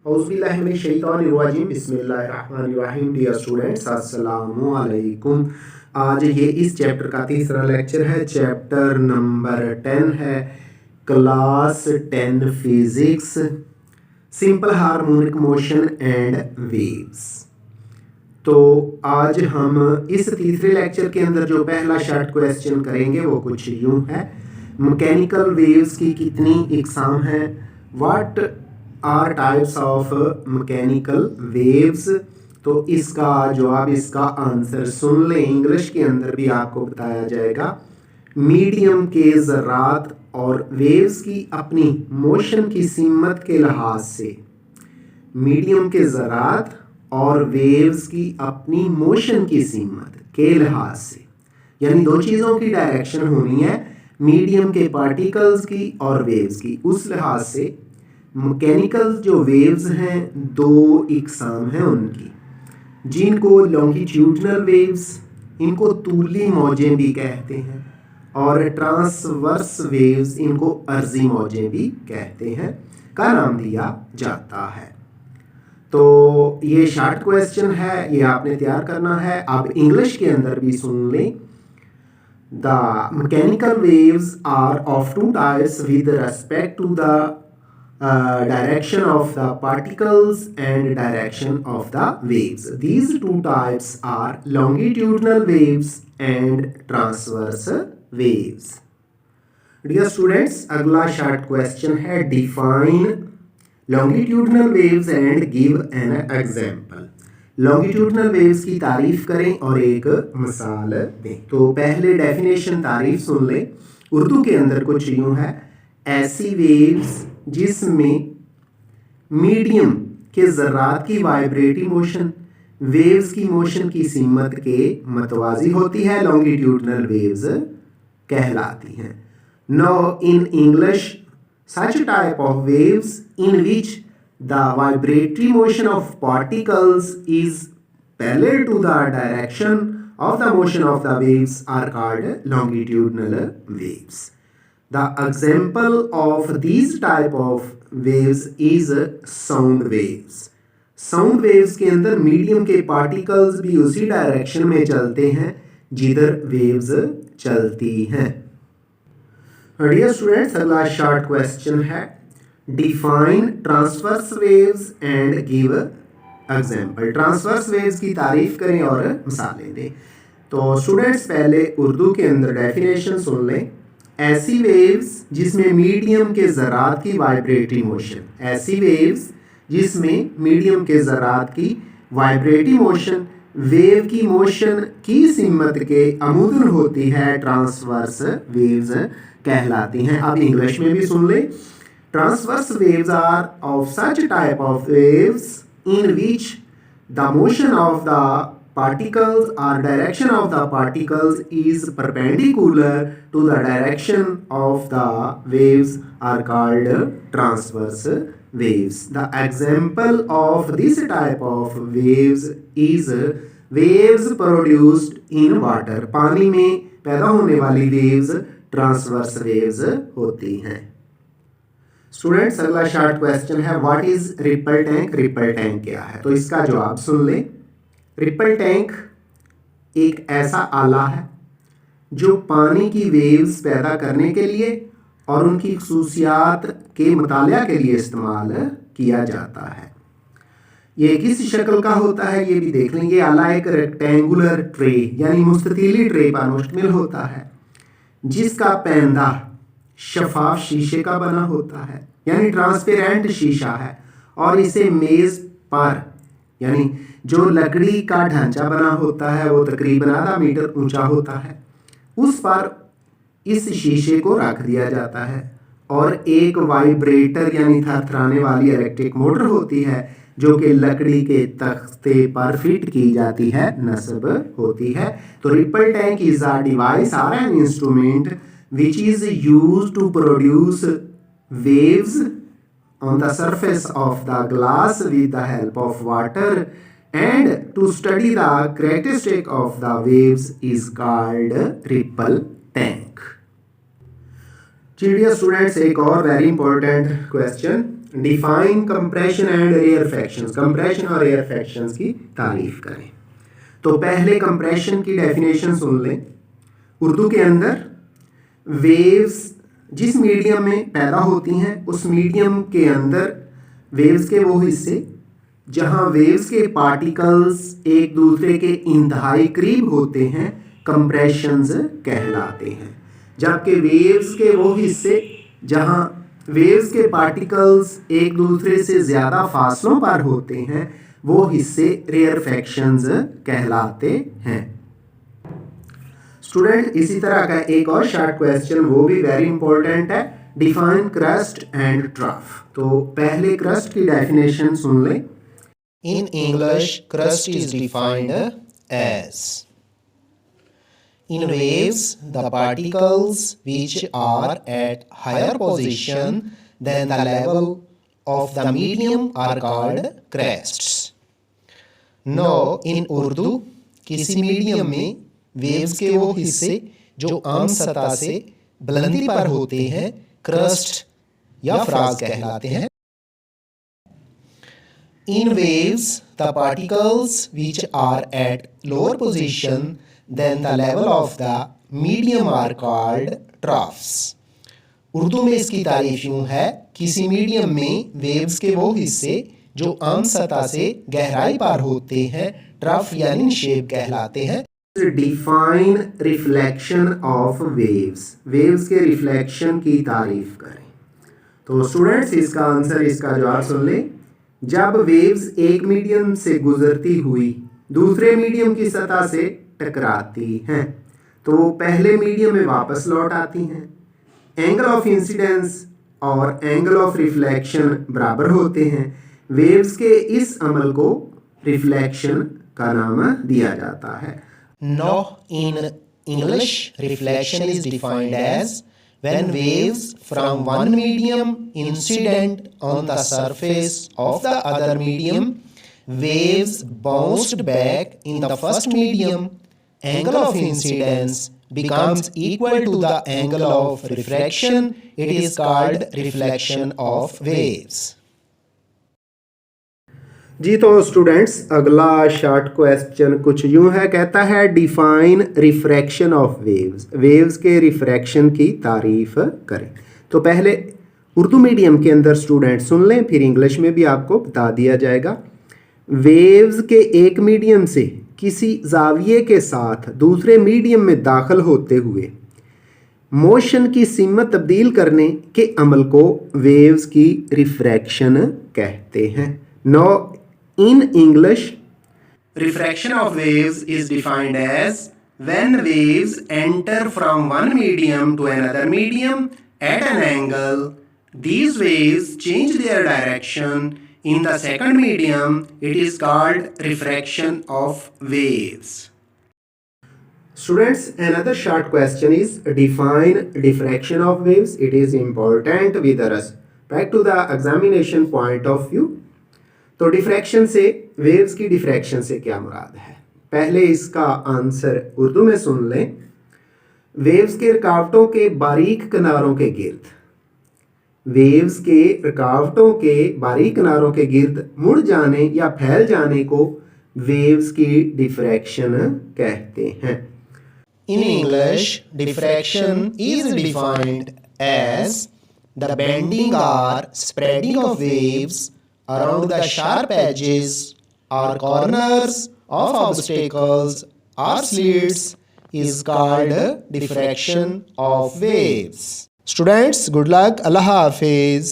औज़ुबिल्लाहिमिनश्शैतानिर्रजीम बिस्मिल्लाहिर्रहमानिर्रहीम। Dear students, अस्सलामु अलैकुम। आज ये इस चैप्टर का तीसरा लेक्चर है। चैप्टर नंबर 10 है, class 10 physics, simple harmonic motion and waves. तो आज हम इस तीसरे लेक्चर के अंदर जो पहला शॉर्ट क्वेश्चन करेंगे वो कुछ यूं है, मैकेनिकल वेव्स की कितनी इकसाम है, what are types of mechanical waves. तो इसका जवाब, इसका आंसर सुन लें, इंग्लिश के अंदर भी आपको बताया जाएगा। मीडियम के ज़रात और वेव्स की अपनी मोशन की सीमत के लिहाज से, मीडियम के ज़रात और वेव्स की अपनी मोशन की सीमत के लिहाज से, यानी दो चीज़ों की डायरेक्शन होनी है, मीडियम के पार्टिकल्स की और वेव्स की। उस लिहाज से मैकेनिकल जो वेव्स हैं दो इकसाम हैं उनकी, जिनको लॉन्गिट्यूडनल वेव्स, इनको तूली मौजें भी कहते हैं, और ट्रांसवर्स वेव्स, इनको अर्जी मौजें भी कहते हैं, का नाम दिया जाता है। तो ये शॉर्ट क्वेश्चन है, ये आपने तैयार करना है। आप इंग्लिश के अंदर भी सुन लें। The mechanical waves are of two types with respect to the direction of the particles and direction of the waves. These two types are longitudinal waves and transverse waves. Dear students, अगला short question है, define longitudinal waves and give an example. longitudinal waves की तारीफ करें और एक मिसाल दें। तो पहले डेफिनेशन तारीफ सुन ले। उर्दू के अंदर कुछ यूं है, ऐसी वेव्स जिसमें मीडियम के ज़रात की वाइब्रेटरी मोशन वेव्स की मोशन की सीमत के मतवाजी होती है, लॉन्गिट्यूडनल वेव्स कहलाती हैं। No in English such type of waves in which the vibratory motion of particles is parallel to the direction of the motion of the waves are called longitudinal waves. The example of these type of waves is sound waves. Sound waves के अंदर medium के particles भी उसी direction में चलते हैं जिधर waves चलती हैं। डियर स्टूडेंट्स, अगला शॉर्ट क्वेश्चन है, define transverse waves and give example. Transverse waves की तारीफ करें और मिसालें दें। तो स्टूडेंट्स, पहले उर्दू के अंदर डेफिनेशन सुन लें। ऐसी वेव्स जिसमें मीडियम के ज़रात की वाइब्रेटरी मोशन, ऐसी वेव्स जिसमें मीडियम के ज़रात की वाइब्रेटरी मोशन वेव की मोशन की सिमत के अमुदन होती है, ट्रांसवर्स वेव्स कहलाती हैं। अब इंग्लिश में भी सुन ले। Transverse waves are of such type of waves in which the motion of the particles or direction of the particles is perpendicular to the direction of the waves are called transverse waves. The example of this type of waves is waves produced in water. पानी में पैदा होने वाली waves transverse waves होती हैं। Students, अगला short question है, what is ripple tank. Ripple tank क्या है? तो इसका जवाब सुन ले। रिपल टैंक एक ऐसा आला है जो पानी की वेव्स पैदा करने के लिए और उनकी खसूसियात के मुतालिया के लिए इस्तेमाल किया जाता है। ये किस शक्ल का होता है ये भी देख लेंगे। आला एक रेक्टेंगुलर ट्रे यानी मुस्ततीली ट्रे पर मुश्तमिल होता है, जिसका पैंदा शफाफ शीशे का बना होता है, यानी ट्रांसपेरेंट शीशा है, और इसे मेज पर, यानी जो लकड़ी का ढांचा बना होता है वो तकरीबन आधा मीटर ऊंचा होता है, उस पर इस शीशे को रख दिया जाता है, और एक वाइब्रेटर यानी थरथराने वाली इलेक्ट्रिक मोटर होती है जो कि लकड़ी के तख्ते पर फिट की जाती है, नस्ब होती है। तो ripple tank is a device और an instrument which is used to produce waves on the surface of the glass with the help of water, and to study the characteristic of the waves is called ripple tank. Dear students, एक और very important question, define compression and rarefactions, compression और rarefactions की तारीफ करें। तो पहले compression की definition सुन लें। उर्दू के अंदर वेव्स जिस मीडियम में पैदा होती हैं उस मीडियम के अंदर वेव्स के वो हिस्से जहां वेव्स के पार्टिकल्स एक दूसरे के इंतहाई करीब होते हैं कंप्रेशंस कहलाते हैं, जबकि वेव्स के वो हिस्से जहां वेव्स के पार्टिकल्स एक दूसरे से ज़्यादा फासलों पर होते हैं वो हिस्से रेयरफैक्शंस कहलाते हैं। स्टूडेंट इसी तरह का एक और शॉर्ट क्वेश्चन, वो भी वेरी इंपॉर्टेंट है, डिफाइन क्रस्ट एंड ट्रफ। तो पहले क्रस्ट की डेफिनेशन सुन लें। In English, crust is defined as in waves the particles which are at higher position than the level of the medium are called crests. Now in Urdu, किसी medium में waves के वो हिस्से जो आम सतह से बुलंदी पर होते हैं क्रस्ट या फ्राज कहलाते हैं। In waves, the particles which are at lower position than the level of the medium are called troughs. Urdu में इसकी तारीफ यूं है, किसी मीडियम में वेव्स के वो हिस्से जो आम सतह से गहराई पर होते हैं ट्रफ यानी निशेब कहलाते हैं। Define reflection of waves, waves के रिफ्लेक्शन की तारीफ करें। तो स्टूडेंट्स इसका आंसर, इसका जवाब सुन लें। जब वेव्स एक मीडियम से गुजरती हुई दूसरे मीडियम की सतह से टकराती हैं तो वो पहले मीडियम में वापस लौट आती हैं। एंगल ऑफ इंसिडेंस और एंगल ऑफ रिफ्लेक्शन बराबर होते हैं। वेव्स के इस अमल को रिफ्लेक्शन का नाम दिया जाता है। Now in English, reflection is defined as when waves from one medium incident on the surface of the other medium, waves bounced back in the first medium, angle of incidence becomes equal to the angle of refraction. It is called reflection of waves. जी तो students अगला short question कुछ यूं है, कहता है define refraction of waves, waves के refraction की तारीफ करें। तो पहले उर्दू मीडियम के अंदर स्टूडेंट सुन लें, फिर इंग्लिश में भी आपको बता दिया जाएगा। वेव्स के एक मीडियम से किसी जाविये के साथ दूसरे मीडियम में दाखिल होते हुए मोशन की सिमत तब्दील करने के अमल को वेव्स की रिफ्रैक्शन कहते हैं। No In English, refraction of waves is defined as when waves enter from one medium to another medium at an angle. These waves change their direction in the second medium. It is called refraction of waves. Students, another short question is define diffraction of waves. It is important with us. Back to the examination point of view. तो diffraction से, waves की diffraction से क्या मुराद है? पहले इसका answer Urdu में सुन लें। वेव्स के रुकावटों के बारीक किनारों के गिर्द, वेव्स के रुकावटों के बारीक किनारों के गिर्द मुड़ जाने या फैल जाने को वेव्स की डिफ्रैक्शन कहते हैं। In English, diffraction is defined as the bending or spreading of waves around the sharp edges or corners of obstacles or slits is called diffraction of waves. Students, good luck. Allah Hafiz.